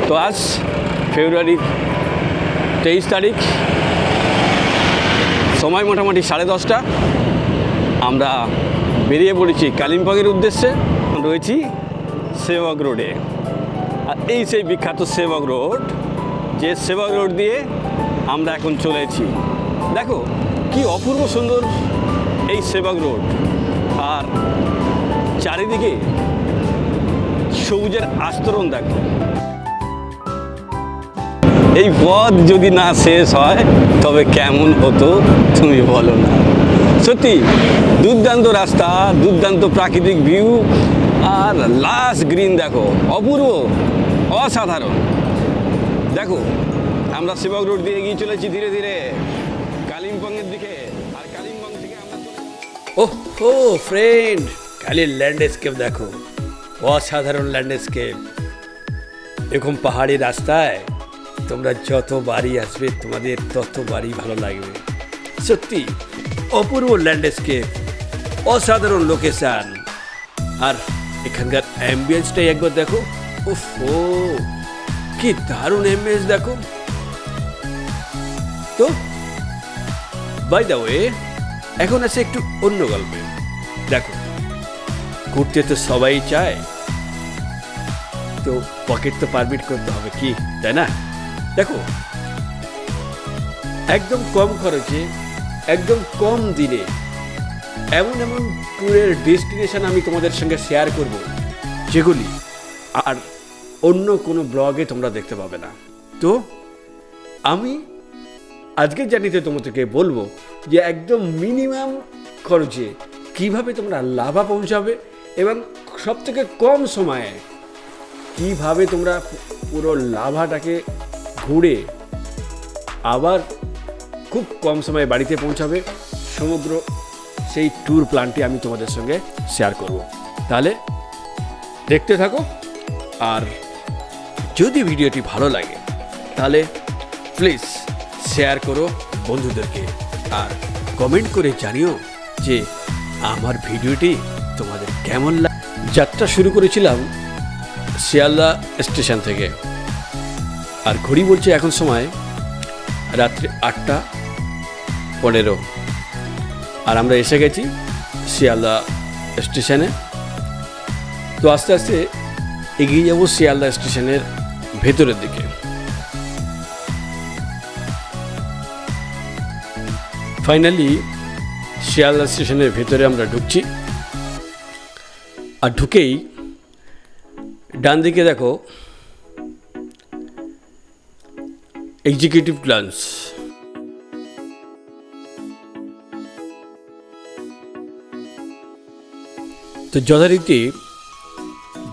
তো আজ ফেব্রুয়ারি 23 তারিখ, সময় মোটামুটি 10:30। আমরা বেরিয়ে পড়েছি কালিম্পংয়ের উদ্দেশ্যে। রয়েছি সেবক রোডে, আর এই সেই বিখ্যাত সেবক রোড, যে সেবক রোড দিয়ে আমরা এখন চলেছি। দেখো কি অপূর্ব সুন্দর এই সেবক রোড, আর চারিদিকে সবুজের আস্তরণ দেখো। এই পথ যদি না শেষ হয় তবে কেমন হতো তুমি বলো না। সত্যি দুর্দান্ত রাস্তা, দুর্দান্ত প্রাকৃতিক ভিউ, আর লাশ গ্রিন দেখো, অপূর্ব, অসাধারণ। দেখো আমরা সেবক রোড দিয়ে এগিয়ে চলেছি ধীরে ধীরে কালিম্পংয়ের দিকে। আর কালিম্পং থেকে আমরা ওহো ফ্রেন্ড, খালি ল্যান্ডস্কেপ দেখো, অসাধারণ ল্যান্ডস্কেপ। এরকম পাহাড়ি রাস্তায় তোমরা যতবারই আসবে তোমাদের ততবারই ভালো লাগবে। সত্যি অপূর্ব ল্যান্ডস্কেপ, অসাধারণ লোকেশান, আর এখানকার অ্যাম্বিয়েন্সটাই একবার দেখো। ওহো কি দারুণ অ্যাম্বিয়েন্স দেখো। তো বাই দ্য ওয়ে, এখন আছে একটু অন্য গল্পে। দেখো ঘুরতে তো সবাই চায়, তো পকেট তো পারমিট করতে হবে কি, তাই না? দেখো একদম কম খরচে, একদম কম দিনে এমন এমন ট্যুরের ডেস্টিনেশন আমি তোমাদের সঙ্গে শেয়ার করব, যেগুলি আর অন্য কোনো ব্লগে তোমরা দেখতে পাবে না। তো আমি আজকে জানিতে তোমাদেরকে বলবো যে একদম মিনিমাম খরচে কিভাবে তোমরা লাভা পৌঁছাবে, এবং সবথেকে কম সময়ে কিভাবে তোমরা পুরো লাভাটাকে ঘুরে আবার খুব কম সময়ে বাড়িতে পৌঁছাবে, সমগ্র সেই ট্যুর প্ল্যানটি আমি তোমাদের সঙ্গে শেয়ার করব। তাহলে দেখতে থাকো, আর যদি ভিডিওটি ভালো লাগে তাহলে প্লিজ শেয়ার করো বন্ধুদেরকে, আর কমেন্ট করে জানিও যে আমার ভিডিওটি তোমাদের কেমন লাগে। যাত্রা শুরু করেছিলাম শিয়ালদা স্টেশন থেকে, আর ঘড়ি বলছে এখন সময় রাত্রি 8:15, আর আমরা এসে গেছি শিয়ালদা স্টেশনে। তো আস্তে আস্তে এগিয়ে যাব শিয়ালদা স্টেশনের ভেতরের দিকে। ফাইনালি শিয়ালদা স্টেশনের ভেতরে আমরা ঢুকছি, আর ঢুকেই ডান দিকে দেখো এক্সিকিউটিভ লঞ্চ। তো যথারীতি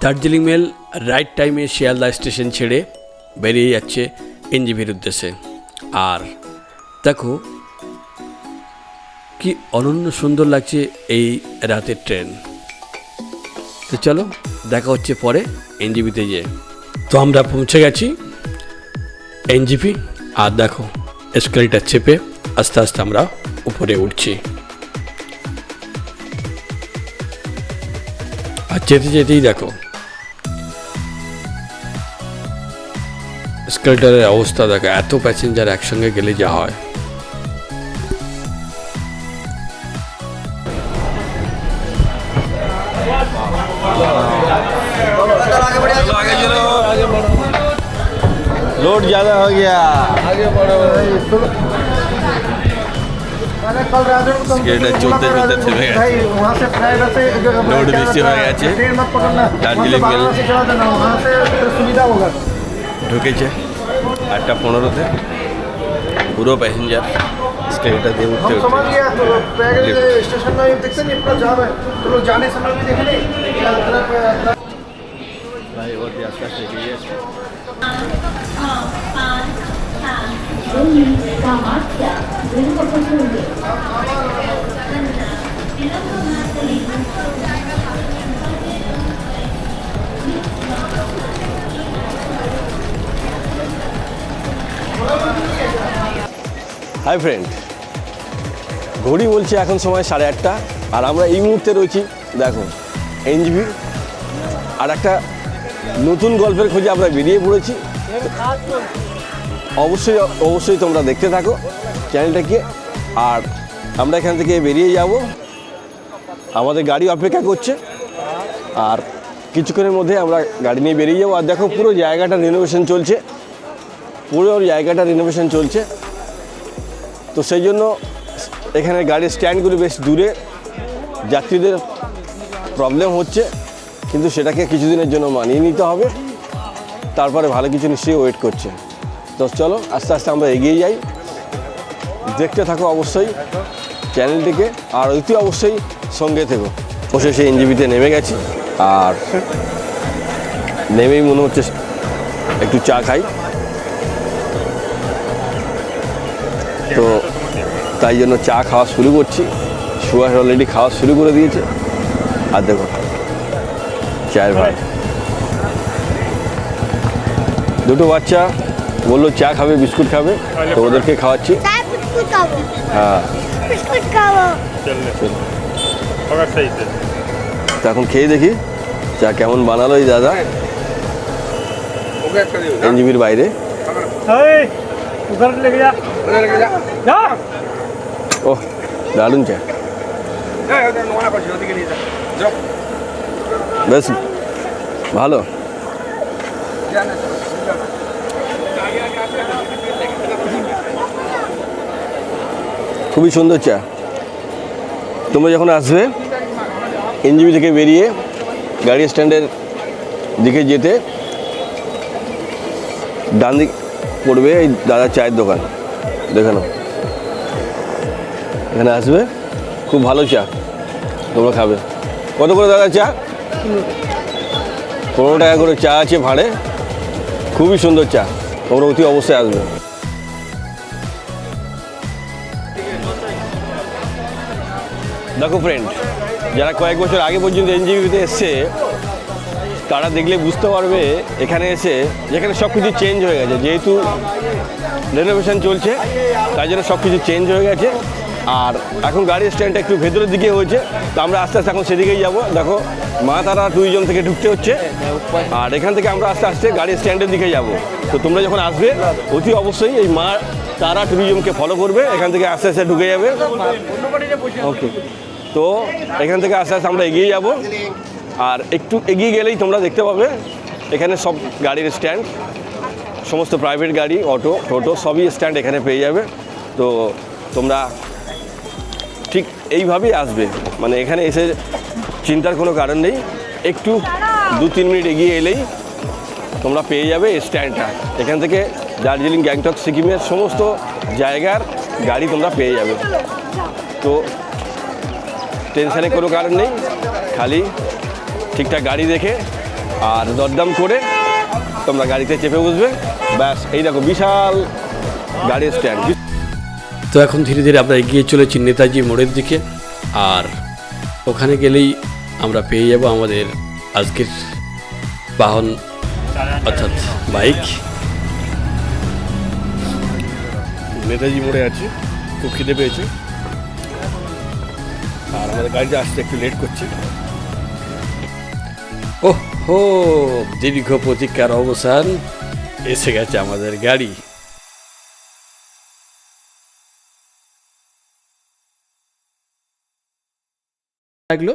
দার্জিলিং মেল রাইট টাইমে শিয়ালদা স্টেশন ছেড়ে বেরিয়ে যাচ্ছে এনজেপির উদ্দেশ্যে। আর দেখো কি অনন্য সুন্দর লাগছে এই রাতের ট্রেন। তো চলো দেখা হচ্ছে পরে এনজেপিতে যেয়ে। তো আমরা পৌঁছে গেছি এনজেপি, আর দেখো এসকেলেটর চেপে আস্তে আস্তে আমরা উপরে উঠছি, আর যেতে যেতেই দেখো এসকেলেটরের অবস্থা দেখো, এত প্যাসেঞ্জার একসঙ্গে গেলে যা হয়। लोड ज़्यादा हो गया, आगे बढ़ो। চলতে চলতে থেমে গেছে, লোড বেশি হয়ে গেছে। দার্জিলিং মেল ঢুকেছে 8:15-তে, পুরো প্যাসেঞ্জার স্টেশনটা দিয়ে উঠতে হাই ফ্রেন্ড, ঘড়ি বলছে এখন সময় 8:30, আর আমরা এই মুহূর্তে রয়েছি দেখো এনজেপি। আর একটা নতুন গল্পের খোঁজে আমরা বেরিয়ে পড়েছি। অবশ্যই অবশ্যই তোমরা দেখতে থাকো চ্যানেলটাকে। আর আমরা এখান থেকে বেরিয়ে যাব, আমাদের গাড়ি অপেক্ষা করছে, আর কিছুক্ষণের মধ্যে আমরা গাড়ি নিয়ে বেরিয়ে যাবো। আর দেখো পুরো জায়গাটা রিনোভেশন চলছে, তো সেই জন্য এখানে গাড়ির স্ট্যান্ডগুলো বেশ দূরে, যাত্রীদের প্রবলেম হচ্ছে, কিন্তু সেটাকে কিছুদিনের জন্য মানিয়ে নিতে হবে, তারপরে ভালো কিছু নিশ্চয়ই ওয়েট করছে। তো চলো আস্তে আস্তে আমরা এগিয়ে যাই, দেখতে থাকো অবশ্যই চ্যানেলটিকে, আর অতি অবশ্যই সঙ্গে থেকো। অবশেষে এনজিবিতে নেমে গেছি, আর নেমেই মনে হচ্ছে একটু চা খাই, তো তাই জন্য চা খাওয়া শুরু করছি। সুভাষ অলরেডি খাওয়া শুরু করে দিয়েছে, আর দেখো চায়ের ভাই, দুটো বাচ্চা বললো চা খাবে, বিস্কুট খাবে, তো ওদেরকে খাওয়াচ্ছি। হ্যাঁ, তো এখন খেয়ে দেখি চা কেমন বানালো এই দাদা এনজিবির বাইরে। ওহ, দারুণ চা, বেশ ভালো। খুবই সুন্দর চা। তোমরা যখন আসবে এনজিবি থেকে বেরিয়ে গাড়ি স্ট্যান্ডের দিকে যেতে ডান দিক পড়বে এই দাদার চায়ের দোকান, দেখে নাও, এখানে আসবে, খুব ভালো চা তোমরা খাবে। কত করে দাদা চা? 15 টাকা করে চা আছে ভাড়ে, খুবই সুন্দর চা, তোমরা অতি অবশ্যই আসবে। দেখো ফ্রেন্ড, যারা কয়েক বছর আগে পর্যন্ত এনজিবিতে এসছে তারা দেখলে বুঝতে পারবে এখানে এসে যেখানে সব কিছু চেঞ্জ হয়ে গেছে, যেহেতু রেনোভেশন চলছে তাই জন্য সব কিছু চেঞ্জ হয়ে গেছে। আর এখন গাড়ির স্ট্যান্ডটা একটু ভেতরের দিকে হয়েছে, তো আমরা আস্তে আস্তে এখন সেদিকেই যাবো। দেখো মা তারা ট্যুরিজম থেকে ঢুকতে হচ্ছে, আর এখান থেকে আমরা আস্তে আস্তে গাড়ির স্ট্যান্ডের দিকে যাব। তো তোমরা যখন আসবে অতি অবশ্যই এই মা তারা ট্যুরিজমকে ফলো করবে, এখান থেকে আস্তে আস্তে ঢুকে যাবে। ওকে, তো এখান থেকে আস্তে আস্তে আমরা এগিয়ে যাব, আর একটু এগিয়ে গেলেই তোমরা দেখতে পাবে এখানে সব গাড়ির স্ট্যান্ড, সমস্ত প্রাইভেট গাড়ি, অটো, টোটো সবই স্ট্যান্ড এখানে পেয়ে যাবে। তো তোমরা ঠিক এইভাবেই আসবে, মানে এখানে এসে চিন্তার কোনো কারণ নেই, একটু 2-3 মিনিট এগিয়ে এলেই তোমরা পেয়ে যাবে এই স্ট্যান্ডটা। এখান থেকে দার্জিলিং, গ্যাংটক, সিকিমের সমস্ত জায়গার গাড়ি তোমরা পেয়ে যাবে। তো টেনশানের কোনো কারণ নেই, খালি ঠিকঠাক গাড়ি দেখে আর দরদাম করে তোমরা গাড়িতে চেপে বসবে, ব্যাস। এই দেখো বিশাল গাড়ির স্ট্যান্ড। তো এখন ধীরে ধীরে আমরা এগিয়ে চলেছি নেতাজি মোড়ের দিকে, আর ওখানে গেলেই আমরা পেয়ে যাব আমাদের আজকের বাহন, অর্থাৎ বাইক। নেতাজি মোড়ে আছি, খুব খিদে পেয়েছে, আর আমাদের গাড়িটা আসতে একটু লেট করছে। ওহ হো, দীর্ঘ প্রতীক্ষার অবসান, এসে গেছে আমাদের গাড়ি। লাগলো,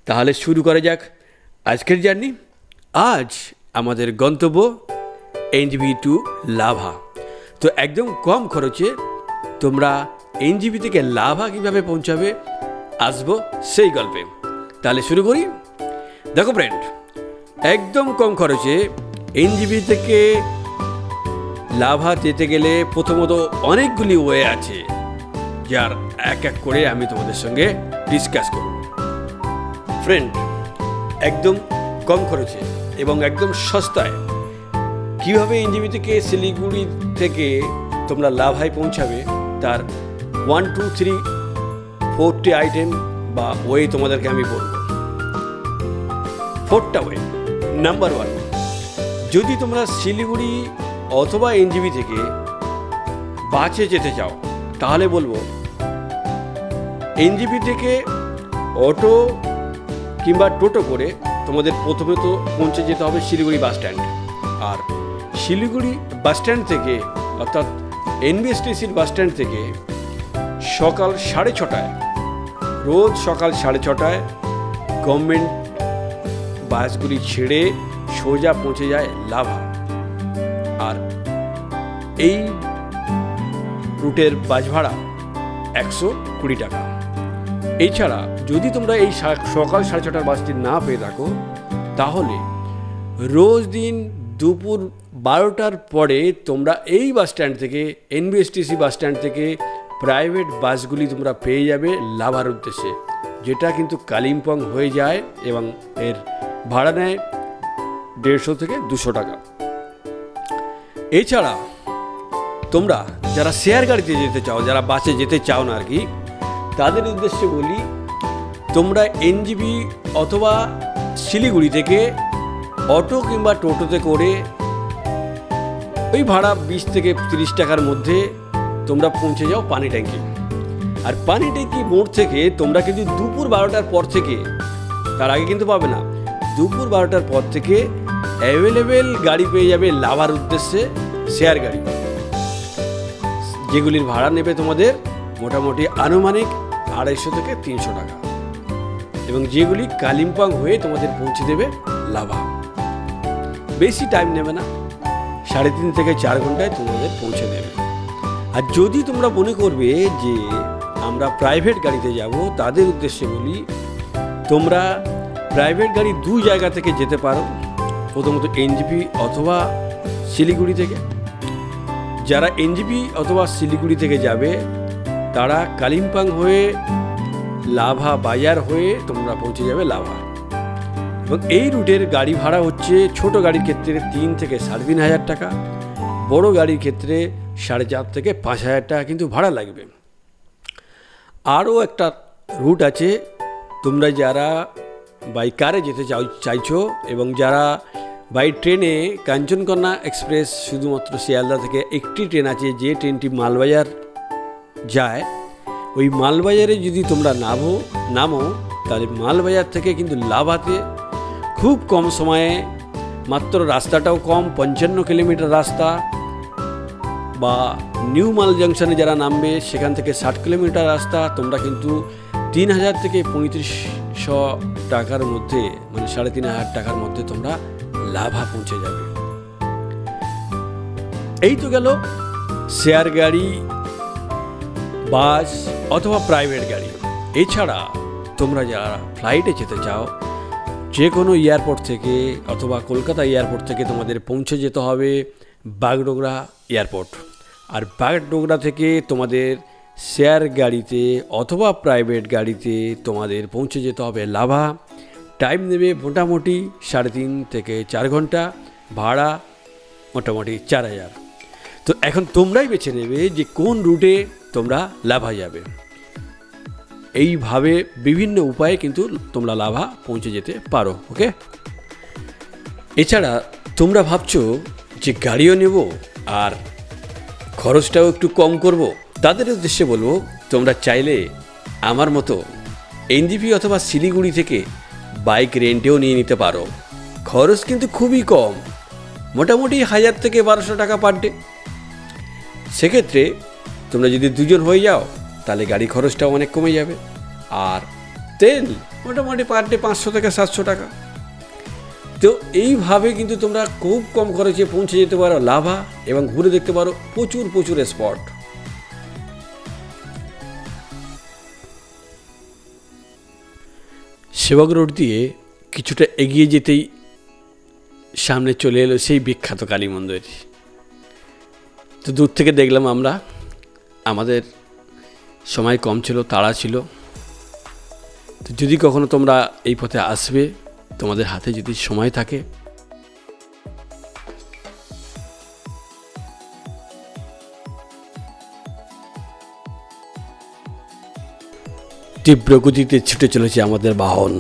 তাহলে শুরু করা যাক আজকের জার্নি। আজ আমাদের গন্তব্য এনজিবি টু লাভা। তো একদম কম খরচে তোমরা এনজিবি থেকে লাভা কীভাবে পৌঁছাবে আসবো সেই গল্পে। তাহলে শুরু করি। দেখো ফ্রেন্ড, একদম কম খরচে এনজিবি থেকে লাভা যেতে গেলে প্রথমত অনেকগুলি ওয়ে আছে, যার এক এক করে আমি তোমাদের সঙ্গে ডিসকাস করব। ফ্রেন্ড, একদম কম খরচে এবং একদম সস্তায় কীভাবে এনজিবি থেকে শিলিগুড়ি থেকে তোমরা লাভায় পৌঁছাবে তার 1, 2, 3, 4টি আইটেম বা ওয়ে তোমাদেরকে আমি বলব। 4টা ওয়ে। নাম্বার 1, যদি তোমরা শিলিগুড়ি অথবা এনজিবি থেকে বাসে যেতে চাও তাহলে বলবো এনজিবি থেকে অটো কিংবা টোটো করে তোমাদের প্রথমে তো পৌঁছে যেতে হবে শিলিগুড়ি বাস স্ট্যান্ড। আর শিলিগুড়ি বাস স্ট্যান্ড থেকে অর্থাৎ এনবিএসটিসির বাস স্ট্যান্ড থেকে সকাল 6:30, রোজ সকাল 6:30 গভর্নমেন্ট বাসগুলি ছেড়ে সোজা পৌঁছে যায় লাভা। আর এই রুটের বাস ভাড়া 120 টাকা। এছাড়া যদি তোমরা এই সকাল 6:30টার বাসটি না পেয়ে থাকো, তাহলে রোজ দিন দুপুর 12টার পরে তোমরা এই বাস স্ট্যান্ড থেকে এনবিএসটিসি বাস স্ট্যান্ড থেকে প্রাইভেট বাসগুলি তোমরা পেয়ে যাবে লাভার উদ্দেশ্যে, যেটা কিন্তু কালিম্পং হয়ে যায় এবং এর ভাড়া নেয় 150 থেকে 200 টাকা। এছাড়া তোমরা যারা শেয়ার গাড়িতে যেতে চাও, যারা বাসে যেতে চাও না আর কি, তাদের উদ্দেশ্যে বলি, তোমরা এনজিবি অথবা শিলিগুড়ি থেকে অটো কিংবা টোটোতে করে ওই ভাড়া 20 থেকে 30 টাকার মধ্যে তোমরা পৌঁছে যাও পানি ট্যাঙ্কি। আর পানি ট্যাঙ্কি মোড় থেকে তোমরা কিন্তু দুপুর 12টার পর থেকে, তার আগে কিন্তু পাবে না, দুপুর 12টার পর থেকে অ্যাভেলেবেল গাড়ি পেয়ে যাবে লাভার উদ্দেশ্যে, শেয়ার গাড়ি, যেগুলির ভাড়া নেবে তোমাদের মোটামুটি আনুমানিক 250 থেকে 300 টাকা, এবং যেগুলি কালিম্পং হয়ে তোমাদের পৌঁছে দেবে লাভা। বেশি টাইম নেবে না, 3.5 থেকে 4 ঘন্টায় তোমাদের পৌঁছে দেবে। আর যদি তোমরা মনে করবে যে আমরা প্রাইভেট গাড়িতে যাব, তাদের উদ্দেশ্যে বলি, তোমরা প্রাইভেট গাড়ি 2 জায়গা থেকে যেতে পারো। প্রথমত এনজিপি অথবা শিলিগুড়ি থেকে। যারা এনজিপি অথবা শিলিগুড়ি থেকে যাবে তারা কালিম্পং হয়ে লাভা বাজার হয়ে তোমরা পৌঁছে যাবে লাভা। এবং এই রুটের গাড়ি ভাড়া হচ্ছে ছোট গাড়ির ক্ষেত্রে 3 থেকে 3,500 টাকা, বড় গাড়ির ক্ষেত্রে 4,500 থেকে 5,000 টাকা কিন্তু ভাড়া লাগবে। আরও একটা রুট আছে, তোমরা যারা বাই কারে যেতে চাইছো এবং যারা বাই ট্রেনে, কাঞ্চনকন্যা এক্সপ্রেস শুধুমাত্র শিয়ালদা থেকে একটি ট্রেন আছে, যে ট্রেনটি মালবাজার যায়। ওই মালবাজারে যদি তোমরা নামো তাহলে মালবাজার থেকে কিন্তু লাভাতে খুব কম সময়ে, মাত্র রাস্তাটাও কম, 55 কিলোমিটার রাস্তা, বা নিউ মাল জাংশনে যারা নামবে সেখান থেকে 60 কিলোমিটার রাস্তা, তোমরা কিন্তু 3,000 থেকে 3,500 টাকার মধ্যে, মানে 3,500 টাকার মধ্যে তোমরা লাভা পৌঁছে যাবে। এই তো গেল শেয়ার গাড়ি, বাস অথবা প্রাইভেট গাড়ি। এছাড়া তোমরা যারা ফ্লাইটে যেতে চাও, যে কোনো এয়ারপোর্ট থেকে অথবা কলকাতা এয়ারপোর্ট থেকে তোমাদের পৌঁছে যেতে হবে বাগডোগরা এয়ারপোর্ট। আর বাগডোগরা থেকে তোমাদের শেয়ার গাড়িতে অথবা প্রাইভেট গাড়িতে তোমাদের পৌঁছে যেতে হবে লাভা। টাইম নেবে মোটামুটি 3.5 থেকে 4 ঘন্টা, ভাড়া মোটামুটি 4,000। তো এখন তোমরাই বেছে নেবে যে কোন রুটে তোমরা লাভা যাবে। এইভাবে বিভিন্ন উপায়ে কিন্তু তোমরা লাভা পৌঁছে যেতে পারো। ওকে, এছাড়া তোমরা ভাবছো যে গাড়িও নেব আর খরচটাও একটু কম করব, তাদের উদ্দেশ্যে বলবো, তোমরা চাইলে আমার মতো এনজিপি অথবা শিলিগুড়ি থেকে বাইক রেন্টেও নিয়ে নিতে পারো। খরচ কিন্তু খুবই কম, মোটামুটি 1000 থেকে 1200 টাকা পার ডে। সেক্ষেত্রে তোমরা যদি 2 জন হয়ে যাও তাহলে গাড়ি খরচটাও অনেক কমে যাবে। আর তেল মোটামুটি পার ডে 500 থেকে 700 টাকা। তো এইভাবে কিন্তু তোমরা খুব কম খরচে পৌঁছে যেতে পারো লাভা এবং ঘুরে দেখতে পারো প্রচুর প্রচুর স্পট। সেবক রোড দিয়ে কিছুটা এগিয়ে যেতেই সামনে চলে এলো সেই বিখ্যাত কালী মন্দির। তো দূর থেকে দেখলাম আমরা, আমাদের সময় কম ছিল, তাড়া ছিল। তো যদি কখনো তোমরা এই পথে আসবে, তোমাদের হাতে যদি সময় থাকে, তীব্র গতিতে ছুটে চলেছে আমাদের বাহন,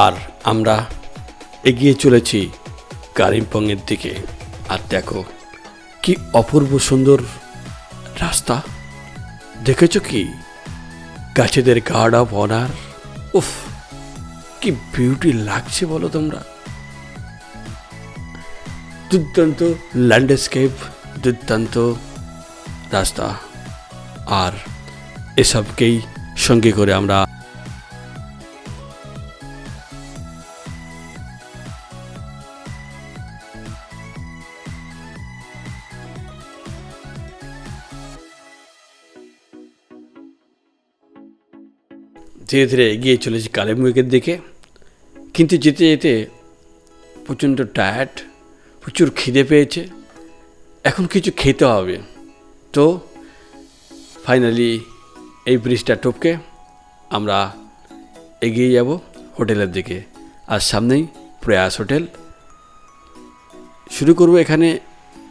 আর আমরা এগিয়ে চলেছি কালিম্পংয়ের দিকে। আর দেখো কি অপূর্ব সুন্দর রাস্তা, দেখেছো কি গাছেদের গার্ড অফ অনার। উফ, কি বিউটি লাগছে বলো তোমরা। দুর্দান্ত ল্যান্ডস্কেপ, দুর্দান্ত রাস্তা, আর এসবকেই সঙ্গে করে আমরা ধীরে ধীরে এগিয়ে চলেছি কালিম্পংয়ের দিকে। কিন্তু যেতে যেতে প্রচণ্ড টায়ার্ড, প্রচুর খিদে পেয়েছে, এখন কিছু খেতে হবে। তো ফাইনালি এই ব্রিজটা টপকে আমরা এগিয়ে যাব হোটেলের দিকে। আর সামনেই প্রয়াস হোটেল। শুরু করব এখানে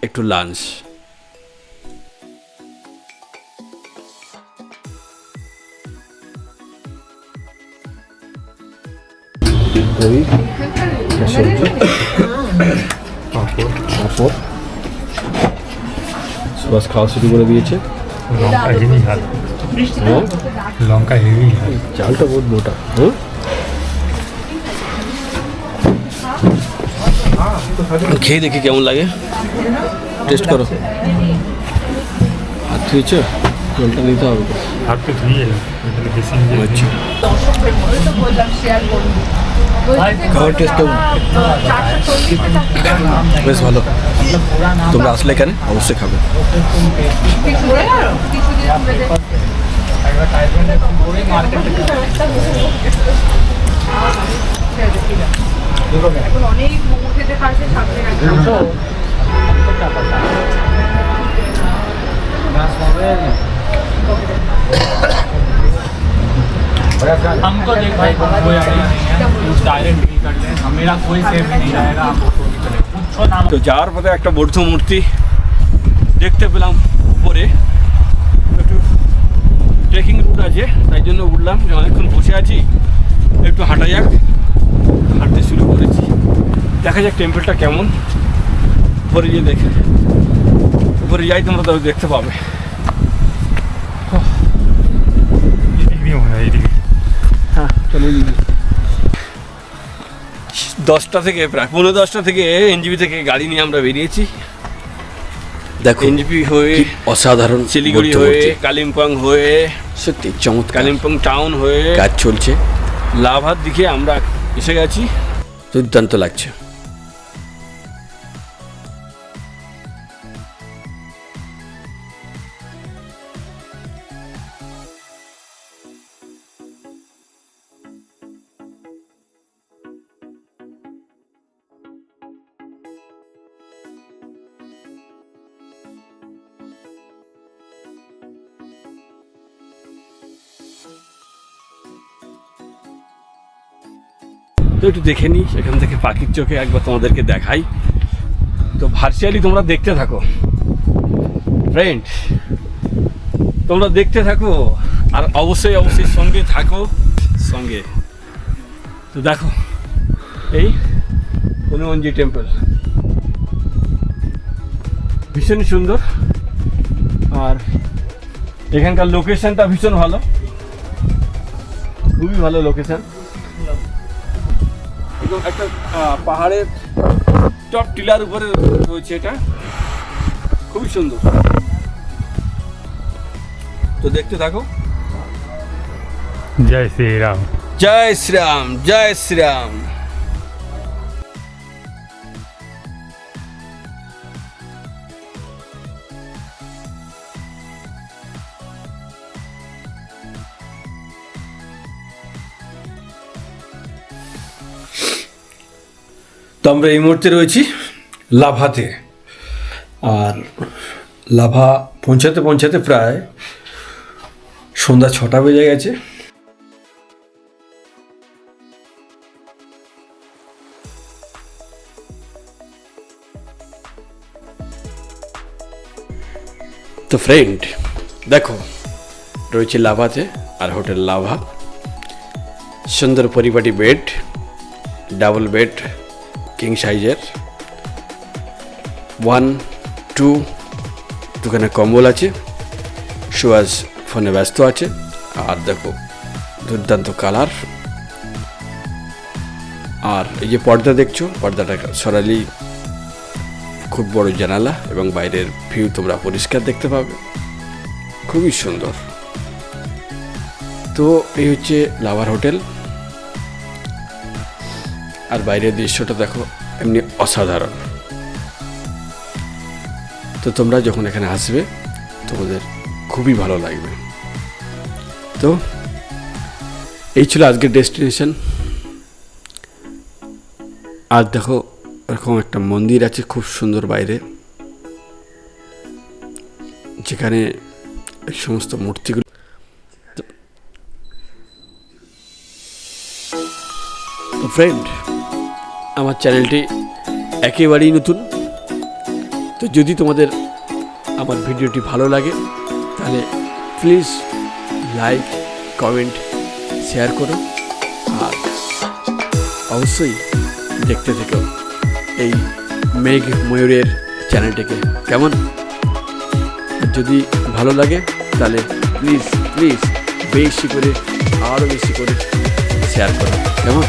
একটু লাঞ্চ। সুভাষ খাওয়া শুরু করে দিয়েছে। লঙ্কা হেভি ঝাল, লঙ্কা হেভি ঝাল, চালটা বহুত মোটা। খেয়ে দেখি কেমন লাগে, টেস্ট করো। হাত ধুয়েছো? জলটা নিতে হবে। হাত তো ধুয়ে এলাম, বেশি নিজে আচ্ছা, খাওয়ার টেস্ট কেমন? বেশ ভালো। তোমরা আসলে এখানে অবশ্যই খাবে। অনেক মোমো খেতে পারছে সামনে हमको देख भाई कोई आइडिया नहीं है, डायरेक्ट डील कर ले, मेरा कोई सेव भी नहीं रहेगा, आपको तो भी चलेगा। पूछो नाम। তো যাওয়ার পথে একটা বৌদ্ধ মূর্তি দেখতে পেলাম উপরে। একটু ট্রেকিং রুট আছে, তাই জন্য উঠলাম। অনেকক্ষণ বসে আছি, একটু হাঁটা যাক। হাঁটতে শুরু করেছি, দেখা যাক টেম্পলটা কেমন। উপরে গিয়ে দেখে, উপরে যাই তোমরা তো দেখতে পাবে। এদিক দিয়ে মনে হয়, এদিকে। হ্যাঁ চলো। 10টা থেকে, প্রায় 10:15 থেকে এনজিপি থেকে গাড়ি নিয়ে আমরা বেরিয়েছি। দেখো এনজিপি হয়ে, অসাধারণ শিলিগুড়ি হয়ে, কালিম্পং হয়ে, সত্যি চমৎকার। কালিম্পং টাউন হয়ে কাজ চলছে। লাভার দিকে আমরা এসে গেছি। দুর্দান্ত লাগছে। তো একটু দেখে নিই এখান থেকে পাখির চোখে, একবার তোমাদেরকে দেখাই। তো ভার্চুয়ালি তোমরা দেখতে থাকো ফ্রেন্ড, তোমরা দেখতে থাকো, আর অবশ্যই অবশ্যই সঙ্গে থাকো সঙ্গে। তো দেখো এই হনুমানজি টেম্পল ভীষণ সুন্দর, আর এখানকার লোকেশনটা ভীষণ ভালো, খুবই ভালো লোকেশন। একদম একটা পাহাড়ের টপ টিলার উপরে রয়েছে, এটা খুবই সুন্দর। তো দেখতে থাকো। জয় শ্রীরাম। জয় শ্রীরাম, জয় শ্রীরাম। তো আমরা এই মুহূর্তে রয়েছি লাভাতে, আর লাভা পৌঁছাতে পৌঁছাতে প্রায় সন্ধ্যা 6টা বেজে গেছে। তো ফ্রেন্ড দেখো, রয়েছে লাভাতে, আর হোটেল লাভা। সুন্দর পরিপাটি বেড, ডাবল বেড, কিং সাইজের, 1, 2 দুখানে কম্বল আছে। সুভাষ ফোনে ব্যস্ত আছে। আর দেখো দুর্দান্ত কালার, আর এই যে পর্দা দেখছো, পর্দাটা সরালেই খুব বড় জানালা এবং বাইরের ভিউ তোমরা পরিষ্কার দেখতে পাবে, খুবই সুন্দর। তো এই হচ্ছে লাভার হোটেল, আর বাইরের দৃশ্যটা দেখো এমনি অসাধারণ। তো তোমরা যখন এখানে আসবে তোমাদের খুবই ভালো লাগবে। তো এই ছিল আজকের ডেস্টিনেশন। আর দেখো এরকম একটা মন্দির আছে খুব সুন্দর বাইরে, যেখানে এই সমস্ত মূর্তিগুলো। তো ফ্রেন্ড, আমার চ্যানেলটি একেবারেই নতুন, তো যদি তোমাদের আমার ভিডিওটি ভালো লাগে তাহলে প্লিজ লাইক, কমেন্ট, শেয়ার করো, আর অবশ্যই দেখতে থেকো এই মেঘ ময়ূরের চ্যানেলটিকে। কেমন? যদি ভালো লাগে তাহলে প্লিজ প্লিজ বেশি করে, আরও বেশি করে শেয়ার করো। কেমন?